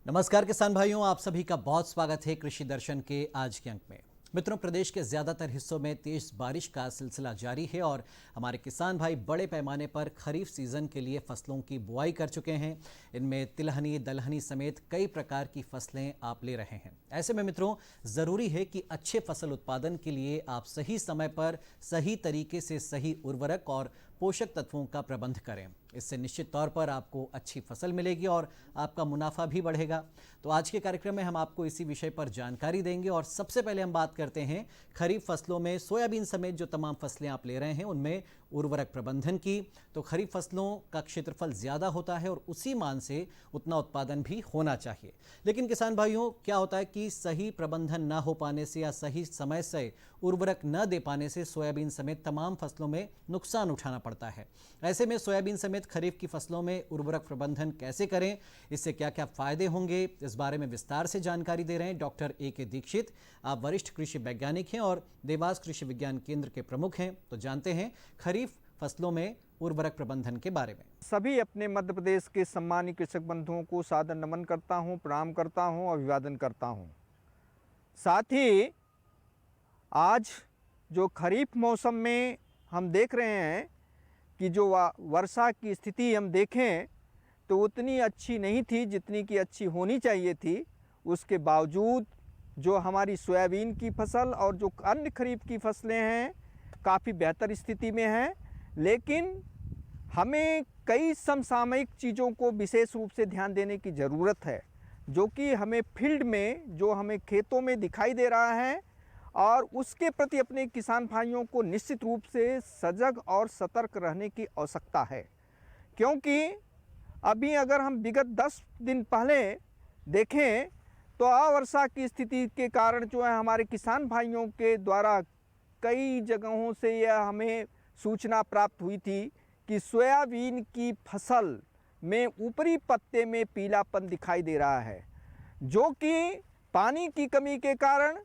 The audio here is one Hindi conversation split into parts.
नमस्कार किसान भाइयों, आप सभी का बहुत स्वागत है कृषि दर्शन के आज के अंक में। मित्रों, प्रदेश के ज्यादातर हिस्सों में तेज बारिश का सिलसिला जारी है और हमारे किसान भाई बड़े पैमाने पर खरीफ सीजन के लिए फसलों की बुआई कर चुके हैं। इनमें तिलहनी, दलहनी समेत कई प्रकार की फसलें आप ले रहे हैं। ऐसे में मित्रों, जरूरी है कि अच्छे फसल उत्पादन के लिए आप सही समय पर सही तरीके से सही उर्वरक और पोषक तत्वों का प्रबंध करें। इससे निश्चित तौर पर आपको अच्छी फसल मिलेगी और आपका मुनाफा भी बढ़ेगा। तो आज के कार्यक्रम में हम आपको इसी विषय पर जानकारी देंगे और सबसे पहले हम बात करते हैं खरीफ फसलों में सोयाबीन समेत जो तमाम फसलें आप ले रहे हैं उनमें उर्वरक प्रबंधन की। तो खरीफ फसलों का क्षेत्रफल ज्यादा होता है और उसी मान से उतना उत्पादन भी होना चाहिए। लेकिन किसान भाइयों, क्या होता है कि सही प्रबंधन न हो पाने से या सही समय से उर्वरक न दे पाने से सोयाबीन समेत तमाम फसलों में नुकसान उठाना पड़ता है। ऐसे में सोयाबीन समेत खरीफ की फसलों में उर्वरक प्रबंधन कैसे करें, इससे क्या क्या फायदे होंगे, इस बारे में विस्तार से जानकारी दे रहे हैं डॉक्टर ए.के. दीक्षित। आप वरिष्ठ कृषि वैज्ञानिक हैं और देवास कृषि विज्ञान केंद्र के प्रमुख हैं। तो जानते हैं खरीफ फसलों में उर्वरक प्रबंधन के बारे में। सभी अपने मध्य प्रदेश के सम्मानित कृषक बंधुओं को सादर नमन करता हूं, प्रणाम करता हूं, अभिवादन करता हूं। साथ ही आज जो खरीफ मौसम में हम देख रहे हैं कि जो वर्षा की स्थिति हम देखें तो उतनी अच्छी नहीं थी जितनी कि अच्छी होनी चाहिए थी। उसके बावजूद जो हमारी सोयाबीन की फसल और जो अन्य खरीफ की फसलें हैं काफ़ी बेहतर स्थिति में हैं। लेकिन हमें कई समसामयिक चीज़ों को विशेष रूप से ध्यान देने की ज़रूरत है, जो कि हमें फील्ड में, जो हमें खेतों में दिखाई दे रहा है, और उसके प्रति अपने किसान भाइयों को निश्चित रूप से सजग और सतर्क रहने की आवश्यकता है। क्योंकि अभी अगर हम विगत 10 दिन पहले देखें तो अवर्षा की स्थिति के कारण जो है हमारे किसान भाइयों के द्वारा कई जगहों से यह हमें सूचना प्राप्त हुई थी कि सोयाबीन की फसल में ऊपरी पत्ते में पीलापन दिखाई दे रहा है, जो कि पानी की कमी के कारण,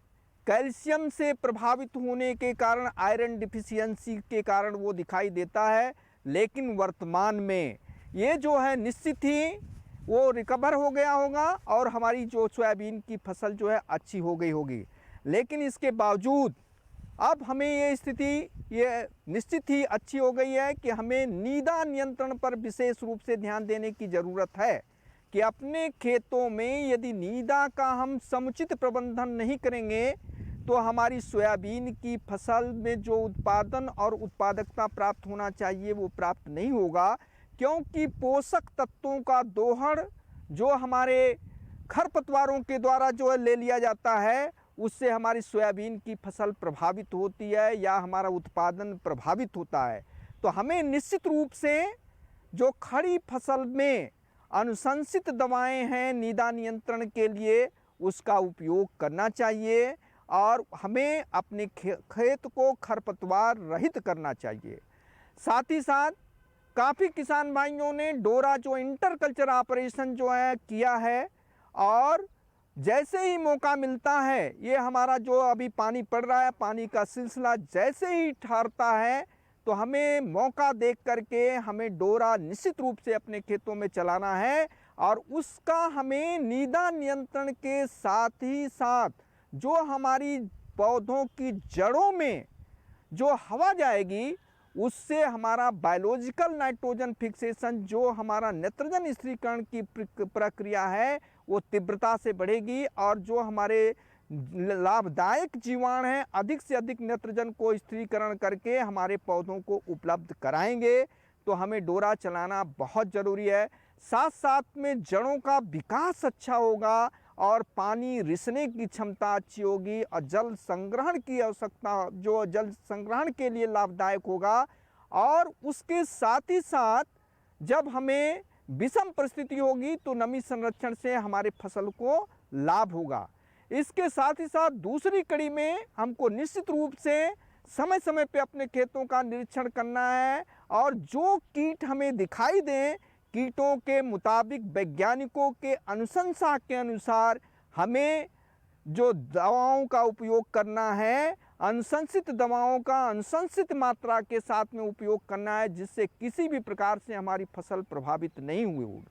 कैल्शियम से प्रभावित होने के कारण, आयरन डिफिशियंसी के कारण वो दिखाई देता है। लेकिन वर्तमान में ये जो है निश्चित ही वो रिकवर हो गया होगा और हमारी जो सोयाबीन की फसल जो है अच्छी हो गई होगी। लेकिन इसके बावजूद अब हमें ये स्थिति ये निश्चित ही अच्छी हो गई है कि हमें नीदा नियंत्रण पर विशेष रूप से ध्यान देने की ज़रूरत है कि अपने खेतों में यदि नीदा का हम समुचित प्रबंधन नहीं करेंगे तो हमारी सोयाबीन की फसल में जो उत्पादन और उत्पादकता प्राप्त होना चाहिए वो प्राप्त नहीं होगा। क्योंकि पोषक तत्वों का दोहन जो हमारे खरपतवारों के द्वारा जो है ले लिया जाता है, उससे हमारी सोयाबीन की फसल प्रभावित होती है या हमारा उत्पादन प्रभावित होता है। तो हमें निश्चित रूप से जो खड़ी फसल में अनुशंसित दवाएं हैं नीदा नियंत्रण के लिए, उसका उपयोग करना चाहिए और हमें अपने खेत को खरपतवार रहित करना चाहिए। साथ ही साथ काफ़ी किसान भाइयों ने डोरा जो इंटर कल्चर ऑपरेशन जो है किया है, और जैसे ही मौका मिलता है, ये हमारा जो अभी पानी पड़ रहा है, पानी का सिलसिला जैसे ही ठहरता है तो हमें मौका देख करके हमें डोरा निश्चित रूप से अपने खेतों में चलाना है। और उसका हमें नीदा नियंत्रण के साथ ही साथ जो हमारी पौधों की जड़ों में जो हवा जाएगी, उससे हमारा बायोलॉजिकल नाइट्रोजन फिक्सेशन, जो हमारा नेत्रजन स्थिरीकरण की प्रक्रिया है, वो तीव्रता से बढ़ेगी और जो हमारे लाभदायक जीवाणु हैं अधिक से अधिक नेत्रजन को स्थिरीकरण करके हमारे पौधों को उपलब्ध कराएंगे। तो हमें डोरा चलाना बहुत ज़रूरी है। साथ साथ में जड़ों का विकास अच्छा होगा और पानी रिसने की क्षमता अच्छी होगी और जल संग्रहण की आवश्यकता, जो जल संग्रहण के लिए लाभदायक होगा। और उसके साथ ही साथ जब हमें विषम परिस्थिति होगी तो नमी संरक्षण से हमारे फसल को लाभ होगा। इसके साथ ही साथ दूसरी कड़ी में हमको निश्चित रूप से समय समय पे अपने खेतों का निरीक्षण करना है और जो कीट हमें दिखाई दें, कीटों के मुताबिक वैज्ञानिकों के अनुशंसा के अनुसार हमें जो दवाओं का उपयोग करना है, अनुशंसित दवाओं का अनुशंसित मात्रा के साथ में उपयोग करना है, जिससे किसी भी प्रकार से हमारी फसल प्रभावित नहीं हुई हो।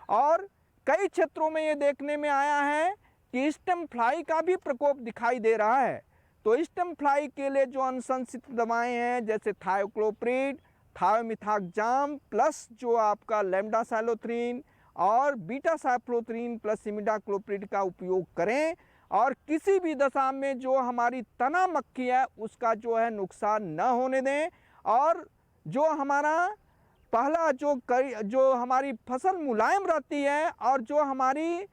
और कई क्षेत्रों में ये देखने में आया है कि स्टेम फ्लाई का भी प्रकोप दिखाई दे रहा है। तो स्टेम फ्लाई के लिए जो अनुशंसित दवाएं हैं जैसे थायोक्लोप्रिड, थायोमिथाक्जाम प्लस जो आपका लेम्डासाइलोथ्रीन और बीटा साइफ्लोथ्रीन प्लस इमिडाक्लोप्रिड का उपयोग करें और किसी भी दशा में जो हमारी तना मक्खी है उसका जो है नुकसान न होने दें। और जो हमारा पहला जो हमारी फसल मुलायम रहती है और जो हमारी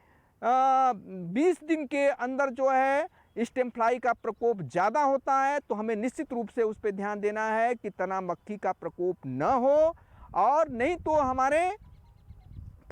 20 दिन के अंदर जो है स्टेम फ्लाई का प्रकोप ज़्यादा होता है, तो हमें निश्चित रूप से उस पर ध्यान देना है कि तना मक्खी का प्रकोप न हो, और नहीं तो हमारे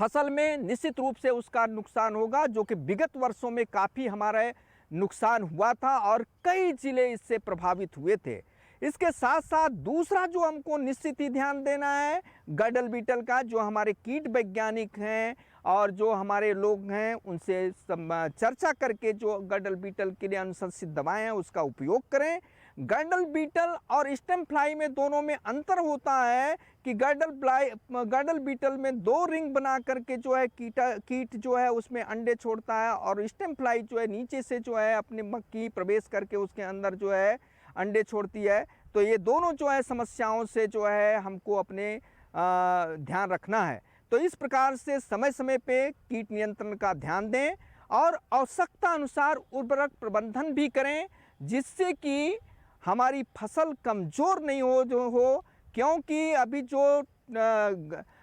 फसल में निश्चित रूप से उसका नुकसान होगा, जो कि विगत वर्षों में काफ़ी हमारे नुकसान हुआ था और कई जिले इससे प्रभावित हुए थे। इसके साथ साथ दूसरा जो हमको निश्चित ही ध्यान देना है गडल बीटल का, जो हमारे कीट वैज्ञानिक हैं और जो हमारे लोग हैं उनसे चर्चा करके जो गडल बीटल के लिए अनुशंसित दवाएं हैं उसका उपयोग करें। गडल बीटल और स्टेम फ्लाई में दोनों में अंतर होता है कि गडल बीटल में 2 रिंग बना करके जो है कीट जो है उसमें अंडे छोड़ता है, और स्टेम फ्लाई जो है नीचे से जो है अपने मक्खी प्रवेश करके उसके अंदर जो है अंडे छोड़ती है। तो ये दोनों जो है समस्याओं से जो है हमको अपने ध्यान रखना है। तो इस प्रकार से समय समय पे कीट नियंत्रण का ध्यान दें और आवश्यकता अनुसार उर्वरक प्रबंधन भी करें, जिससे कि हमारी फसल कमज़ोर नहीं हो, क्योंकि अभी जो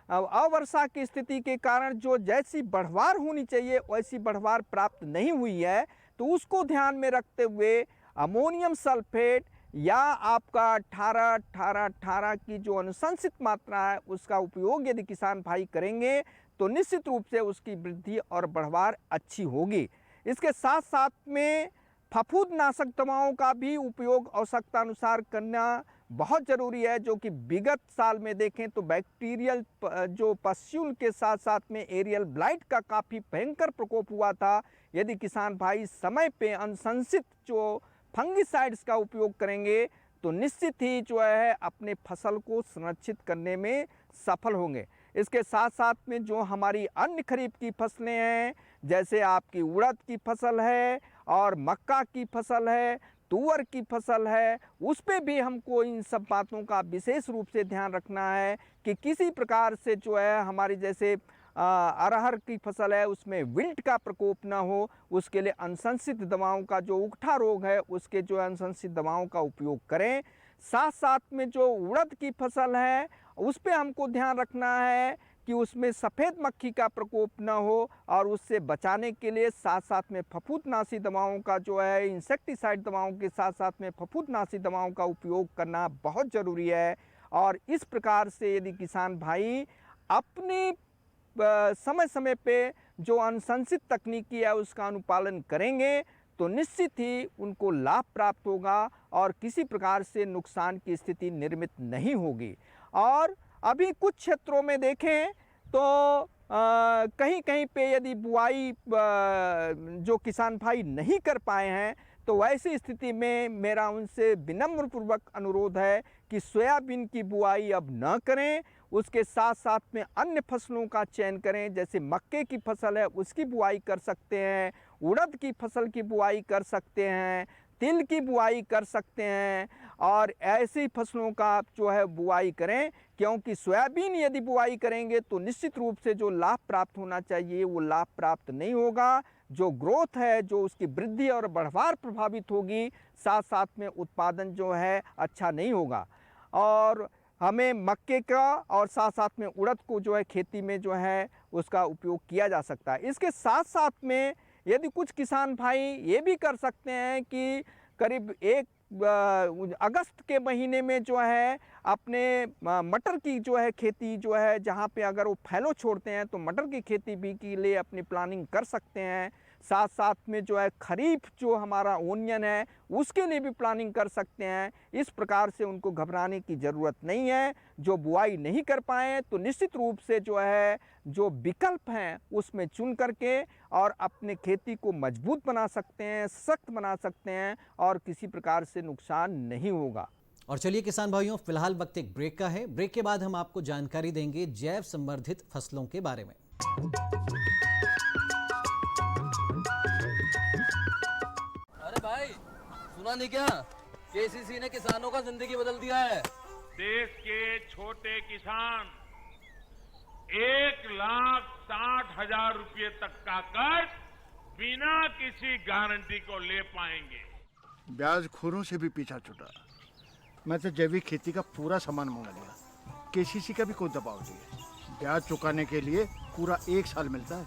अवर्षा की स्थिति के कारण जो जैसी बढ़वार होनी चाहिए वैसी बढ़वार प्राप्त नहीं हुई है, तो उसको ध्यान में रखते हुए अमोनियम सल्फेट या आपका 18-18-18 की जो अनुशंसित मात्रा है उसका उपयोग यदि किसान भाई करेंगे तो निश्चित रूप से उसकी वृद्धि और बढ़वार अच्छी होगी। इसके साथ साथ में फफूंदनाशक दवाओं का भी उपयोग आवश्यकता अनुसार करना बहुत ज़रूरी है, जो कि विगत साल में देखें तो बैक्टीरियल जो पस्यूल के साथ साथ में एरियल ब्लाइट का काफ़ी भयंकर प्रकोप हुआ था। यदि किसान भाई समय पे अनुशंसित जो फंगिसाइड्स का उपयोग करेंगे तो निश्चित ही जो है अपने फसल को संरक्षित करने में सफल होंगे। इसके साथ साथ में जो हमारी अन्य खरीफ की फसलें हैं जैसे आपकी उड़द की फसल है और मक्का की फसल है, तुअर की फसल है, उस पे भी हमको इन सब बातों का विशेष रूप से ध्यान रखना है कि किसी प्रकार से जो है हमारी जैसे अरहर की फसल है उसमें विल्ट का प्रकोप ना हो। उसके लिए अनुशंसित दवाओं का जो उकठा रोग है उसके जो अनुशंसित दवाओं का उपयोग करें। साथ साथ में जो उड़द की फसल है उस पे हमको ध्यान रखना है कि उसमें सफ़ेद मक्खी का प्रकोप न हो, और उससे बचाने के लिए साथ साथ में फफूंदनाशी दवाओं का जो है इंसेक्टिसाइड दवाओं के साथ साथ में फफूंदनाशी दवाओं का उपयोग करना बहुत ज़रूरी है। और इस प्रकार से यदि किसान भाई अपनी समय समय पे जो अनुशंसित तकनीकी है उसका अनुपालन करेंगे तो निश्चित ही उनको लाभ प्राप्त होगा और किसी प्रकार से नुकसान की स्थिति निर्मित नहीं होगी। और अभी कुछ क्षेत्रों में देखें तो कहीं कहीं पे यदि बुआई जो किसान भाई नहीं कर पाए हैं तो वैसी स्थिति में मेरा उनसे विनम्र पूर्वक अनुरोध है कि सोयाबीन की बुआई अब न करें। उसके साथ साथ में अन्य फसलों का चयन करें, जैसे मक्के की फसल है उसकी बुआई कर सकते हैं, उड़द की फसल की बुआई कर सकते हैं, तिल की बुआई कर सकते हैं, और ऐसी फसलों का जो है बुआई करें। क्योंकि सोयाबीन यदि बुआई करेंगे तो निश्चित रूप से जो लाभ प्राप्त होना चाहिए वो लाभ प्राप्त नहीं होगा। जो ग्रोथ है, जो उसकी वृद्धि और बढ़वार प्रभावित होगी, साथ साथ में उत्पादन जो है अच्छा नहीं होगा। और हमें मक्के का और साथ साथ में उड़द को जो है खेती में जो है उसका उपयोग किया जा सकता है। इसके साथ साथ में यदि कुछ किसान भाई ये भी कर सकते हैं कि करीब 1 अगस्त के महीने में जो है अपने मटर की जो है खेती जो है जहाँ पे अगर वो फैलो छोड़ते हैं तो मटर की खेती भी के लिए अपनी प्लानिंग कर सकते हैं। साथ साथ में जो है खरीफ जो हमारा ओनियन है उसके लिए भी प्लानिंग कर सकते हैं। इस प्रकार से उनको घबराने की ज़रूरत नहीं है। जो बुआई नहीं कर पाए तो निश्चित रूप से जो है जो विकल्प हैं उसमें चुन करके और अपने खेती को मजबूत बना सकते हैं, सख्त बना सकते हैं और किसी प्रकार से नुकसान नहीं होगा। और चलिए किसान भाइयों, फिलहाल वक्त एक ब्रेक का है। ब्रेक के बाद हम आपको जानकारी देंगे जैव संवर्धित फसलों के बारे में। पता नहीं क्या केसीसी ने किसानों का जिंदगी बदल दिया है। देश के छोटे किसान 1,60,000 रुपये तक का कर्ज बिना किसी गारंटी को ले पाएंगे। ब्याज खोरों से भी पीछा छुटा। मैं तो जैविक खेती का पूरा सामान मंगा लिया। केसीसी का भी कोई दबाव नहीं है। ब्याज चुकाने के लिए पूरा 1 साल मिलता है।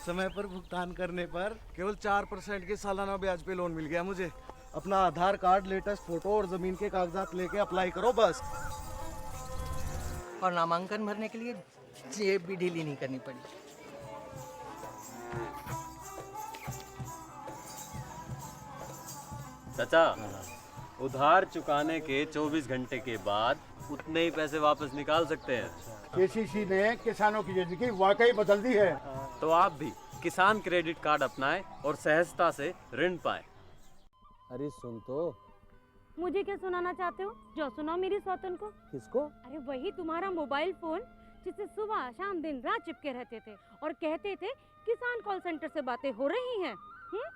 समय पर भुगतान करने पर केवल 4% के सालाना ब्याज पे लोन मिल गया मुझे। अपना आधार कार्ड, लेटेस्ट फोटो और जमीन के कागजात लेके अप्लाई करो बस। और नामांकन भरने के लिए जेब भी ढीली नहीं करनी पड़ी। चाचा, उधार चुकाने के 24 घंटे के बाद उतने ही पैसे वापस निकाल सकते हैं। केसीसी ने किसानों की जिंदगी वाकई बदल दी है। तो आप भी किसान क्रेडिट कार्ड अपनाएं और सहजता से ऋण पाएं। अरे सुन तो। मुझे क्या सुनाना चाहते हो? जो सुनाओ मेरी सौतन को। किसको? अरे वही तुम्हारा मोबाइल फोन जिससे सुबह शाम दिन रात चिपके रहते थे और कहते थे किसान कॉल सेंटर से बातें हो रही हैं।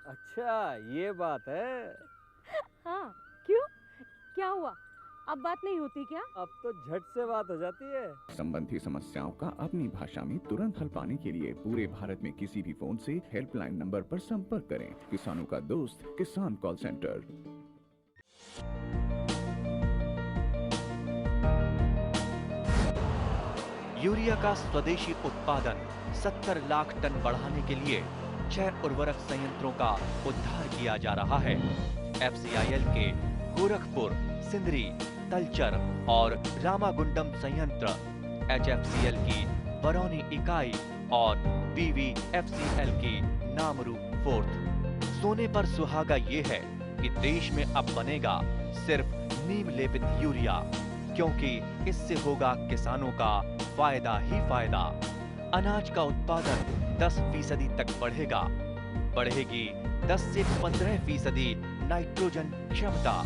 अच्छा ये बात है। हाँ क्यों, क्या हुआ? अब बात नहीं होती क्या? अब तो झट से बात हो जाती है। संबंधी समस्याओं का अपनी भाषा में तुरंत हल पाने के लिए पूरे भारत में किसी भी फोन से हेल्पलाइन नंबर पर संपर्क करें। किसानों का दोस्त किसान कॉल सेंटर। यूरिया का स्वदेशी उत्पादन 70 लाख टन बढ़ाने के लिए 6 उर्वरक संयंत्रों का उद्धार किया जा रहा है। FCIL के गोरखपुर, सिंदरी, तलचर और रामागुंडम संयंत्र, HFCL की बरौनी इकाई और BVFCL की नामरू फोर्थ। सोने पर सुहागा ये है कि देश में अब बनेगा सिर्फ नीम लेपित यूरिया, क्योंकि इससे होगा किसानों का फायदा ही फायदा। अनाज का उत्पादन 10% तक बढ़ेगा। बढ़ेगी 10 से 15% नाइट्रोजन क्षमता।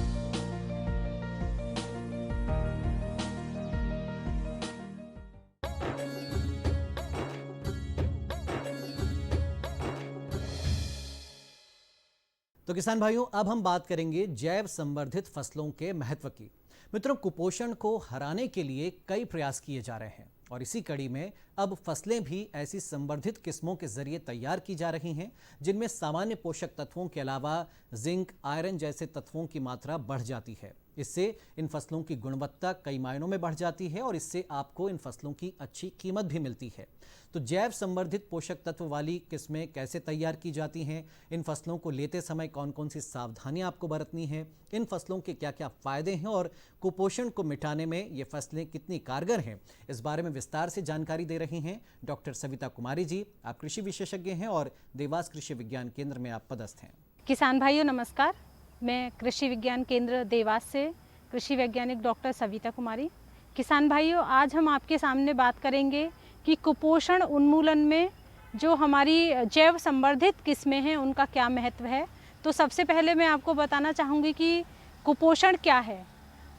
तो किसान भाइयों, अब हम बात करेंगे जैव संवर्धित फसलों के महत्व की। मित्रों, कुपोषण को हराने के लिए कई प्रयास किए जा रहे हैं और इसी कड़ी में अब फसलें भी ऐसी संवर्धित किस्मों के जरिए तैयार की जा रही हैं जिनमें सामान्य पोषक तत्वों के अलावा जिंक, आयरन जैसे तत्वों की मात्रा बढ़ जाती है। इससे इन फसलों की गुणवत्ता कई मायनों में बढ़ जाती है और इससे आपको इन फसलों की अच्छी कीमत भी मिलती है। तो जैव संवर्धित पोषक तत्व वाली किस्में कैसे तैयार की जाती हैं, इन फसलों को लेते समय कौन कौन सी सावधानियां आपको बरतनी हैं, इन फसलों के क्या क्या फायदे हैं और कुपोषण को मिटाने में ये फसलें कितनी कारगर हैं, इस बारे में विस्तार से जानकारी दे रही हैं डॉक्टर सविता कुमारी जी। आप कृषि विशेषज्ञ हैं और देवास कृषि विज्ञान केंद्र में आप पदस्थ हैं। किसान भाइयों नमस्कार, मैं कृषि विज्ञान केंद्र देवास से कृषि वैज्ञानिक डॉक्टर सविता कुमारी। किसान भाइयों, आज हम आपके सामने बात करेंगे कि कुपोषण उन्मूलन में जो हमारी जैव संवर्धित किस्में हैं उनका क्या महत्व है। तो सबसे पहले मैं आपको बताना चाहूँगी कि कुपोषण क्या है।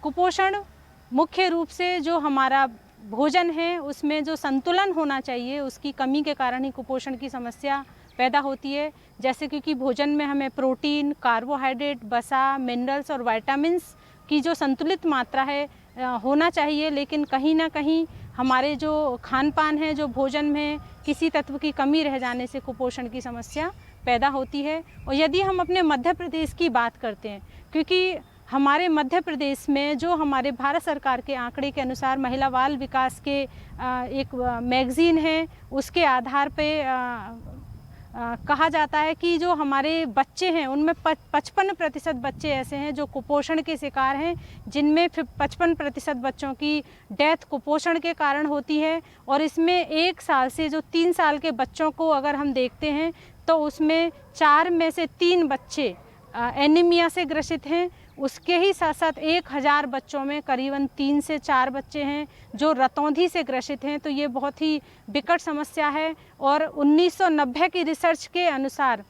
कुपोषण मुख्य रूप से जो हमारा भोजन है उसमें जो संतुलन होना चाहिए उसकी कमी के कारण ही कुपोषण की समस्या पैदा होती है। जैसे क्योंकि भोजन में हमें प्रोटीन, कार्बोहाइड्रेट, वसा, मिनरल्स और विटामिन्स की जो संतुलित मात्रा है होना चाहिए, लेकिन कहीं ना कहीं हमारे जो खान पान है, जो भोजन में किसी तत्व की कमी रह जाने से कुपोषण की समस्या पैदा होती है। और यदि हम अपने मध्य प्रदेश की बात करते हैं, क्योंकि हमारे मध्य प्रदेश में जो हमारे भारत सरकार के आंकड़े के अनुसार महिला बाल विकास के एक मैगज़ीन है उसके आधार पे कहा जाता है कि जो हमारे बच्चे हैं उनमें 55% बच्चे ऐसे हैं जो कुपोषण के शिकार हैं, जिनमें 55% बच्चों की डेथ कुपोषण के कारण होती है। और इसमें 1 साल से जो 3 साल के बच्चों को अगर हम देखते हैं तो उसमें 4 में से 3 बच्चे एनीमिया से ग्रसित हैं। उसके ही साथ साथ 1000 बच्चों में करीबन 3 से 4 बच्चे हैं जो रतौंधी से ग्रसित हैं। तो ये बहुत ही विकट समस्या है। और 1990 की रिसर्च के अनुसार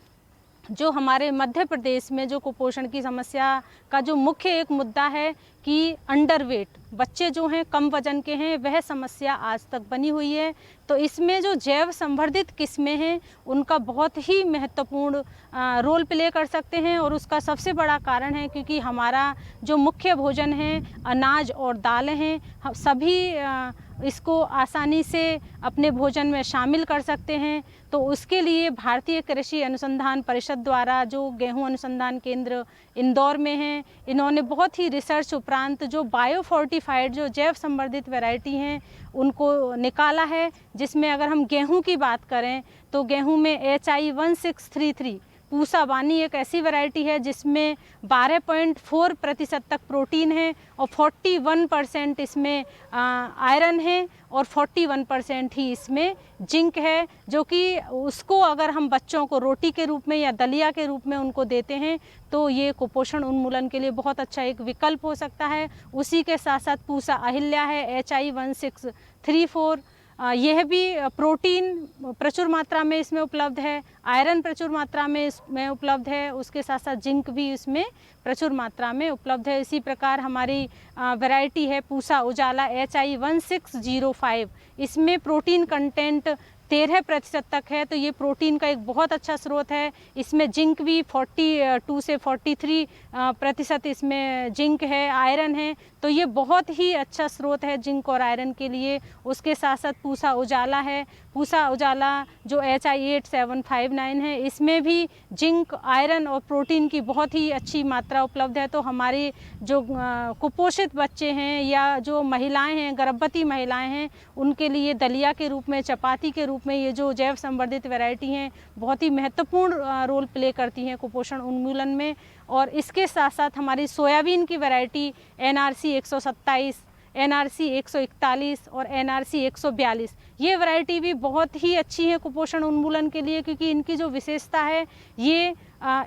जो हमारे मध्य प्रदेश में जो कुपोषण की समस्या का जो मुख्य एक मुद्दा है कि अंडरवेट बच्चे जो हैं कम वजन के हैं, वह समस्या आज तक बनी हुई है। तो इसमें जो जैव संवर्धित किस्में हैं उनका बहुत ही महत्वपूर्ण रोल प्ले कर सकते हैं, और उसका सबसे बड़ा कारण है क्योंकि हमारा जो मुख्य भोजन है अनाज और दालें हैं, हम सभी इसको आसानी से अपने भोजन में शामिल कर सकते हैं। तो उसके लिए भारतीय कृषि अनुसंधान परिषद द्वारा जो गेहूं अनुसंधान केंद्र इंदौर में है, इन्होंने बहुत ही रिसर्च उपरांत जो बायोफोर्टिफाइड जो जैव संवर्धित वैरायटी हैं उनको निकाला है, जिसमें अगर हम गेहूं की बात करें तो गेहूं में HI1633 पूसा बानी एक ऐसी वैरायटी है जिसमें 12.4% तक प्रोटीन है और 41% इसमें आयरन है और 41% ही इसमें जिंक है, जो कि उसको अगर हम बच्चों को रोटी के रूप में या दलिया के रूप में उनको देते हैं तो ये कुपोषण उन्मूलन के लिए बहुत अच्छा एक विकल्प हो सकता है। उसी के साथ साथ पूसा अहिल्या है HI1634, यह भी प्रोटीन प्रचुर मात्रा में इसमें उपलब्ध है, आयरन प्रचुर मात्रा में इसमें उपलब्ध है, उसके साथ साथ जिंक भी इसमें प्रचुर मात्रा में उपलब्ध है। इसी प्रकार हमारी वैरायटी है पूसा उजाला HI1605, इसमें प्रोटीन कंटेंट 13% तक है, तो ये प्रोटीन का एक बहुत अच्छा स्रोत है। इसमें जिंक भी 42 से 43% इसमें जिंक है, आयरन है, तो ये बहुत ही अच्छा स्रोत है जिंक और आयरन के लिए। उसके साथ साथ पूसा उजाला है, पूसा उजाला जो HI8759 है, इसमें भी जिंक, आयरन और प्रोटीन की बहुत ही अच्छी मात्रा उपलब्ध है। तो हमारी जो कुपोषित बच्चे हैं या जो महिलाएं हैं, गर्भवती महिलाएं हैं, उनके लिए दलिया के रूप में, चपाती के रूप में ये जो जैव संवर्धित वैरायटी हैं बहुत ही महत्वपूर्ण रोल प्ले करती हैं कुपोषण उन्मूलन में। और इसके साथ साथ हमारी सोयाबीन की वैरायटी NRC 127, NRC 141 और NRC 142, ये वैरायटी भी बहुत ही अच्छी है कुपोषण उन्मूलन के लिए, क्योंकि इनकी जो विशेषता है ये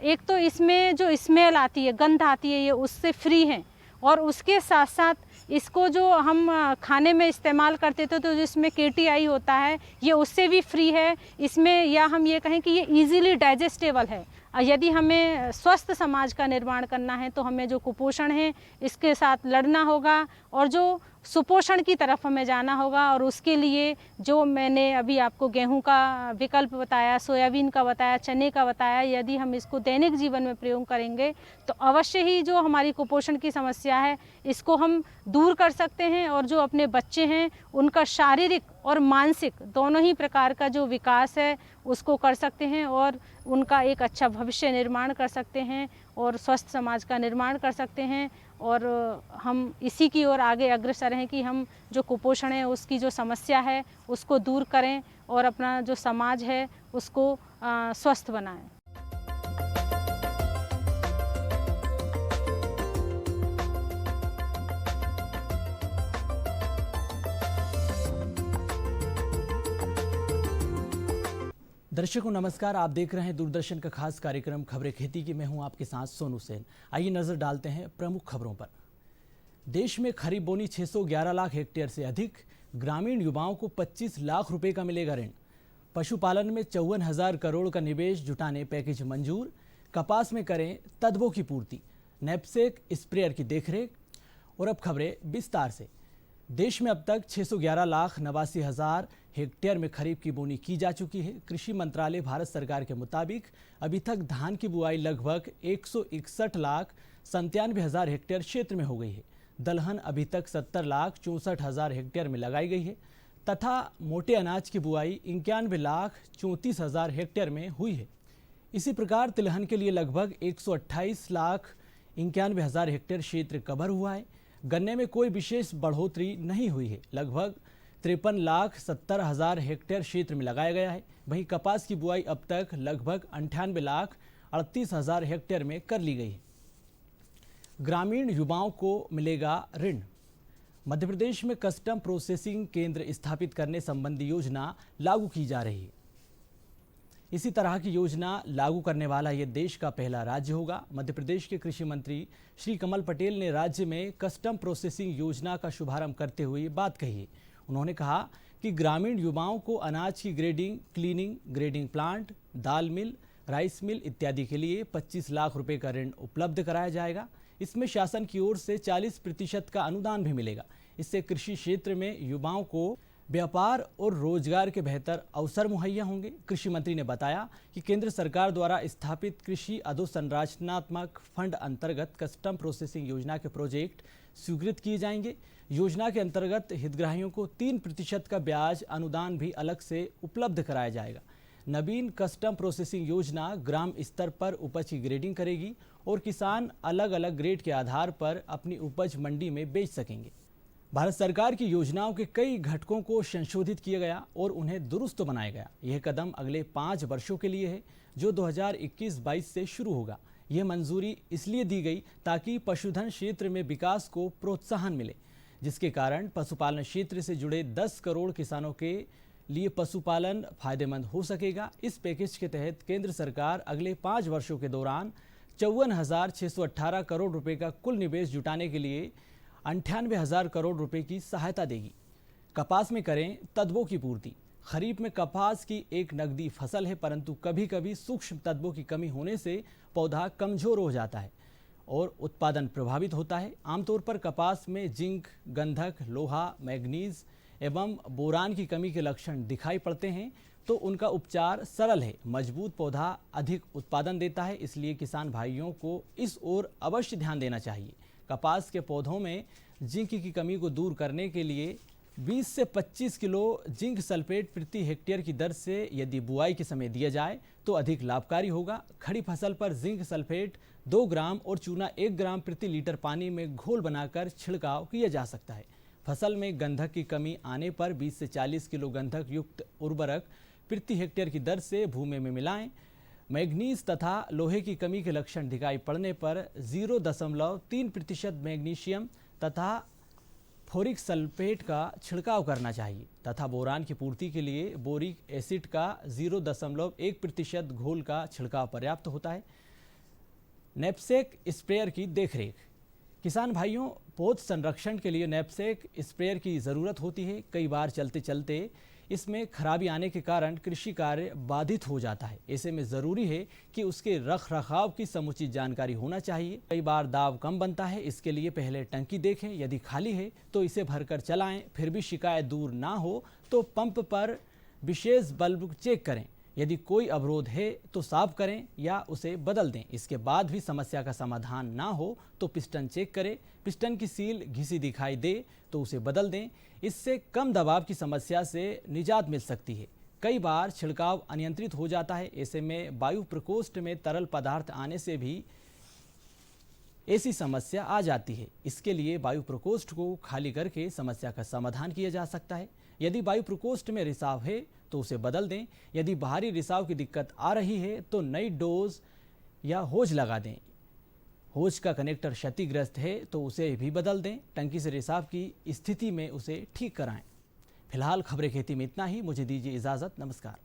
एक तो इसमें जो स्मेल आती है, गंध आती है, ये उससे फ्री हैं, और उसके साथ साथ इसको जो हम खाने में इस्तेमाल करते थे तो जिसमें KTI होता है ये उससे भी फ्री है इसमें, या हम ये कहें कि ये इजीली डाइजेस्टेबल है। यदि हमें स्वस्थ समाज का निर्माण करना है तो हमें जो कुपोषण है इसके साथ लड़ना होगा और जो सुपोषण की तरफ हमें जाना होगा। और उसके लिए जो मैंने अभी आपको गेहूं का विकल्प बताया, सोयाबीन का बताया, चने का बताया, यदि हम इसको दैनिक जीवन में प्रयोग करेंगे तो अवश्य ही जो हमारी कुपोषण की समस्या है इसको हम दूर कर सकते हैं, और जो अपने बच्चे हैं उनका शारीरिक और मानसिक दोनों ही प्रकार का जो विकास है उसको कर सकते हैं, और उनका एक अच्छा भविष्य निर्माण कर सकते हैं और स्वस्थ समाज का निर्माण कर सकते हैं। और हम इसी की ओर आगे अग्रसर हैं कि हम जो कुपोषण है उसकी जो समस्या है उसको दूर करें और अपना जो समाज है उसको स्वस्थ बनाएं। दर्शकों नमस्कार, आप देख रहे हैं दूरदर्शन का खास कार्यक्रम खबरें खेती की। मैं हूं आपके साथ सोनू सेन। आइए नजर डालते हैं प्रमुख खबरों पर। देश में खरीफ बोनी 611 लाख हेक्टेयर से अधिक, ग्रामीण युवाओं को 25 लाख रुपए का मिलेगा ऋण। पशुपालन में 54,000 करोड़ का निवेश जुटाने पैकेज मंजूर। कपास में करें तत्वों की पूर्ति, नैपसेक स्प्रेयर की देखरेख। और अब खबरें विस्तार से। देश में अब तक 611,89,000 हेक्टेयर में खरीफ की बोनी की जा चुकी है। कृषि मंत्रालय भारत सरकार के मुताबिक अभी तक धान की बुआई लगभग 161,97,000 हेक्टेयर क्षेत्र में हो गई है। दलहन अभी तक 70,64,000 हेक्टेयर में लगाई गई है तथा मोटे अनाज की बुआई 91,34,000 हेक्टेयर में हुई है। इसी प्रकार तिलहन के लिए लगभग 128,91,000 हेक्टेयर क्षेत्र कवर हुआ है। गन्ने में कोई विशेष बढ़ोतरी नहीं हुई है, लगभग 53,70,000 हेक्टेयर क्षेत्र में लगाया गया है। वहीं कपास की बुआई अब तक लगभग 98,38,000 हेक्टेयर में कर ली गई है। ग्रामीण युवाओं को मिलेगा ऋण। मध्य प्रदेश में कस्टम प्रोसेसिंग केंद्र स्थापित करने संबंधी योजना लागू की जा रही है। इसी तरह की योजना लागू करने वाला यह देश का पहला राज्य होगा। मध्य प्रदेश के कृषि मंत्री श्री कमल पटेल ने राज्य में कस्टम प्रोसेसिंग योजना का शुभारंभ करते हुए ये बात कही है। उन्होंने कहा कि ग्रामीण युवाओं को अनाज की ग्रेडिंग, क्लीनिंग, ग्रेडिंग प्लांट, दाल मिल, राइस मिल इत्यादि के लिए 25 लाख रुपए का ऋण उपलब्ध कराया जाएगा। इसमें शासन की ओर से 40% का अनुदान भी मिलेगा। इससे कृषि क्षेत्र में युवाओं को व्यापार और रोजगार के बेहतर अवसर मुहैया होंगे। कृषि मंत्री ने बताया कि केंद्र सरकार द्वारा स्थापित कृषि अधोसंरचनात्मक फंड अंतर्गत कस्टम प्रोसेसिंग योजना के प्रोजेक्ट स्वीकृत किए जाएंगे। योजना के अंतर्गत हितग्राहियों को 3% का ब्याज अनुदान भी अलग से उपलब्ध कराया जाएगा। नवीन कस्टम प्रोसेसिंग योजना ग्राम स्तर पर उपज की ग्रेडिंग करेगी और किसान अलग अलग ग्रेड के आधार पर अपनी उपज मंडी में बेच सकेंगे। भारत सरकार की योजनाओं के कई घटकों को संशोधित किया गया और उन्हें दुरुस्त बनाया गया। यह कदम अगले 5 वर्षों के लिए है, जो 2021-22 से शुरू होगा। यह मंजूरी इसलिए दी गई ताकि पशुधन क्षेत्र में विकास को प्रोत्साहन मिले, जिसके कारण पशुपालन क्षेत्र से जुड़े 10 करोड़ किसानों के लिए पशुपालन फायदेमंद हो सकेगा। इस पैकेज के तहत केंद्र सरकार अगले 5 वर्षों के दौरान 54,618 करोड़ रुपए का कुल निवेश जुटाने के लिए 98,000 करोड़ रुपए की सहायता देगी। कपास में करें तत्वों की पूर्ति। खरीफ में कपास की एक नकदी फसल है, परंतु कभी कभी सूक्ष्म तत्वों की कमी होने से पौधा कमजोर हो जाता है और उत्पादन प्रभावित होता है। आमतौर पर कपास में जिंक, गंधक, लोहा, मैग्नीज एवं बोरान की कमी के लक्षण दिखाई पड़ते हैं, तो उनका उपचार सरल है। मजबूत पौधा अधिक उत्पादन देता है, इसलिए किसान भाइयों को इस ओर अवश्य ध्यान देना चाहिए। कपास के पौधों में जिंक की कमी को दूर करने के लिए 20 से 25 किलो जिंक सल्फेट प्रति हेक्टेयर की दर से यदि बुआई के समय दिया जाए तो अधिक लाभकारी होगा। खड़ी फसल पर जिंक सल्फेट 2 ग्राम और चूना 1 ग्राम प्रति लीटर पानी में घोल बनाकर छिड़काव किया जा सकता है। फसल में गंधक की कमी आने पर 20 से 40 किलो गंधक युक्त उर्वरक प्रति हेक्टेयर की दर से भूमि में मिलाएं। मैग्नीज तथा लोहे की कमी के लक्षण दिखाई पड़ने पर 0.3% मैग्नीशियम तथा फोरिक सल्फेट का छिड़काव करना चाहिए तथा बोरान की पूर्ति के लिए बोरिक एसिड का 0.1% घोल का छिड़काव पर्याप्त होता है। नैपसेक स्प्रेयर की देखरेख। किसान भाइयों, पौध संरक्षण के लिए नैपसेक स्प्रेयर की ज़रूरत होती है। कई बार चलते चलते इसमें खराबी आने के कारण कृषि कार्य बाधित हो जाता है। ऐसे में ज़रूरी है कि उसके रख रखाव की समुचित जानकारी होना चाहिए। कई बार दाब कम बनता है, इसके लिए पहले टंकी देखें, यदि खाली है तो इसे भरकर चलाएं। फिर भी शिकायत दूर ना हो तो पंप पर विशेष बल्ब चेक करें। यदि कोई अवरोध है तो साफ करें या उसे बदल दें। इसके बाद भी समस्या का समाधान ना हो तो पिस्टन चेक करें। पिस्टन की सील घिसी दिखाई दे तो उसे बदल दें। इससे कम दबाव की समस्या से निजात मिल सकती है। कई बार छिड़काव अनियंत्रित हो जाता है, ऐसे में वायु प्रकोष्ठ में तरल पदार्थ आने से भी ऐसी समस्या आ जाती है। इसके लिए वायु प्रकोष्ठ को खाली करके समस्या का समाधान किया जा सकता है। यदि वायु प्रकोष्ठ में रिसाव है तो उसे बदल दें। यदि बाहरी रिसाव की दिक्कत आ रही है तो नई डोज या होज लगा दें। होज का कनेक्टर क्षतिग्रस्त है तो उसे भी बदल दें। टंकी से रिसाव की स्थिति में उसे ठीक कराएं। फिलहाल खबरें खेती में इतना ही। मुझे दीजिए इजाज़त। नमस्कार।